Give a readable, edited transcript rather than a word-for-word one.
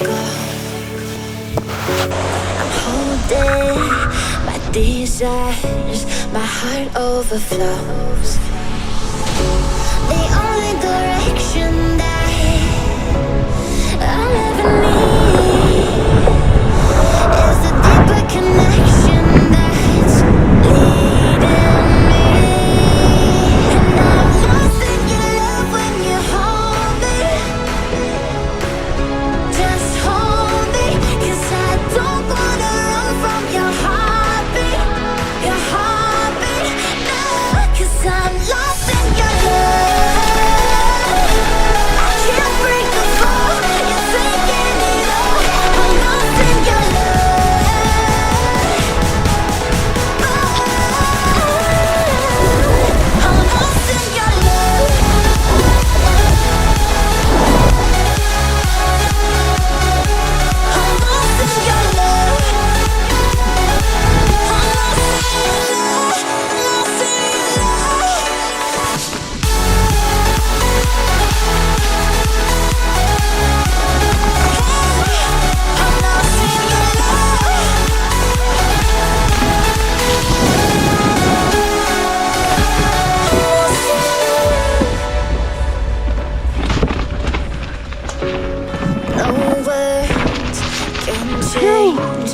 go. I'm holding my desires, my heart overflows. The only direction that I'll ever need is a deeper connection that's leading me. And I'm lost in your love when you hold me. Just hold me, 'cause I don't wanna run from your heartbeat. Your heartbeat, no, 'cause I'm lost in your love. I can't break the fall, you're taking it all. I'm lost in your love. I'm lost in your love. I'm lost in your love. I'm lost in your love. No words can change